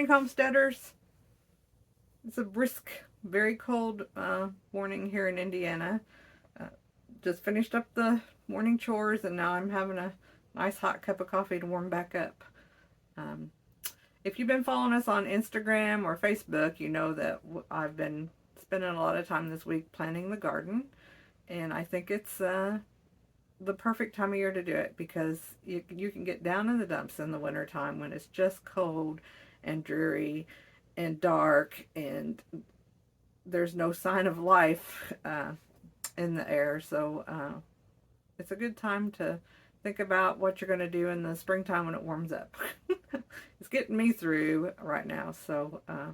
morning, homesteaders. It's a brisk, very cold morning here in Indiana. Uh, just finished up the morning chores, and now I'm having a nice hot cup of coffee to warm back up. Um, if you've been following us on Instagram or Facebook, you know that I've been spending a lot of time this week planting the garden, and I think it's the perfect time of year to do it because you can get down in the dumps in the wintertime when it's just cold and dreary and dark and there's no sign of life in the air. So it's a good time to think about what you're going to do in the springtime when it warms up. It's getting me through right now. So I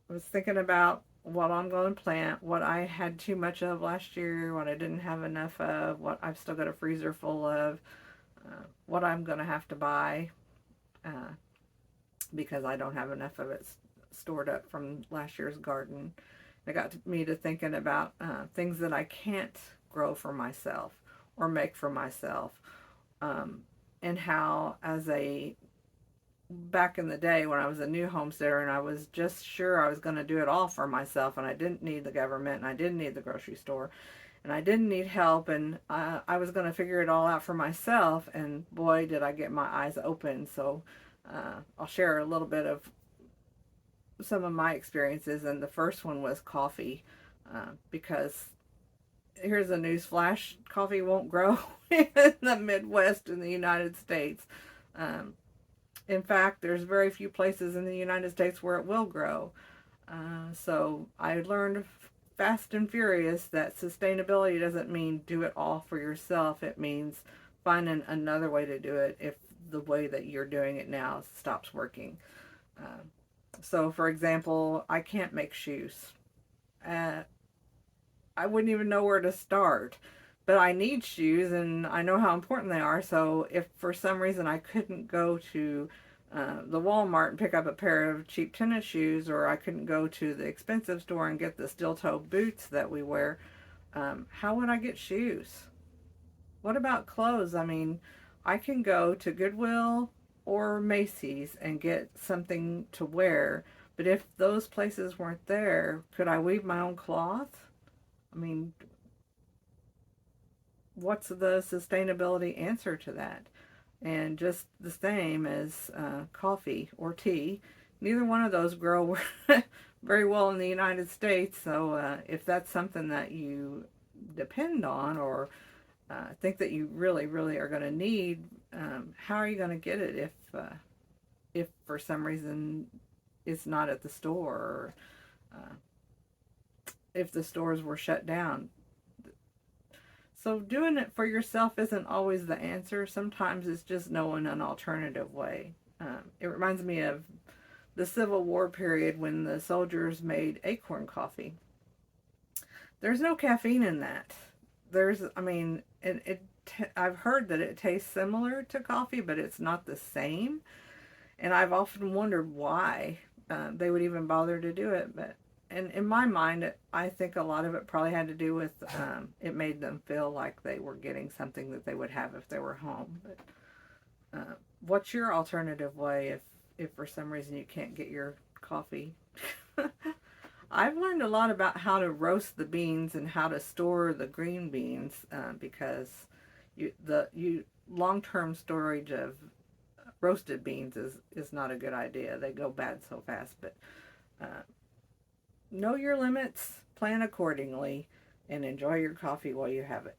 was thinking about what I'm going to plant, what I had too much of last year, what I didn't have enough of, what I've still got a freezer full of, what I'm going to have to buy because I don't have enough of it stored up from last year's garden. It got me to thinking about things that I can't grow for myself or make for myself, and how as a back in the day when I was a new homesteader and I was just sure I was going to do it all for myself and I didn't need the government and I didn't need the grocery store and I didn't need help and I was going to figure it all out for myself, and boy did I get my eyes open. So I'll share a little bit of some of my experiences, and the first one was coffee, because here's a news flash: coffee won't grow in the Midwest in the United States. In fact, there's very few places in the United States where it will grow. So I learned fast and furious that sustainability doesn't mean do it all for yourself. It means finding another way to do it if the way that you're doing it now stops working. So, for example, I can't make shoes. I wouldn't even know where to start. But I need shoes and I know how important they are. So if for some reason I couldn't go to the Walmart and pick up a pair of cheap tennis shoes, or I couldn't go to the expensive store and get the steel toe boots that we wear, how would I get shoes? What about clothes? I mean, I can go to Goodwill or Macy's and get something to wear. But if those places weren't there, could I weave my own cloth? I mean, what's the sustainability answer to that? And just the same as coffee or tea, neither one of those grow very well in the United States. So if that's something that you depend on or think that you really, really are going to need, how are you going to get it if for some reason it's not at the store, or if the stores were shut down? So doing it for yourself isn't always the answer. Sometimes it's just knowing an alternative way. It reminds me of the Civil War period when the soldiers made acorn coffee. There's no caffeine in that. I mean, I've heard that it tastes similar to coffee, but it's not the same. And I've often wondered why they would even bother to do it. And in my mind, I think a lot of it probably had to do with it made them feel like they were getting something that they would have if they were home. But what's your alternative way if for some reason you can't get your coffee? I've learned a lot about how to roast the beans and how to store the green beans because long-term storage of roasted beans is not a good idea. They go bad so fast. But know your limits, plan accordingly, and enjoy your coffee while you have it.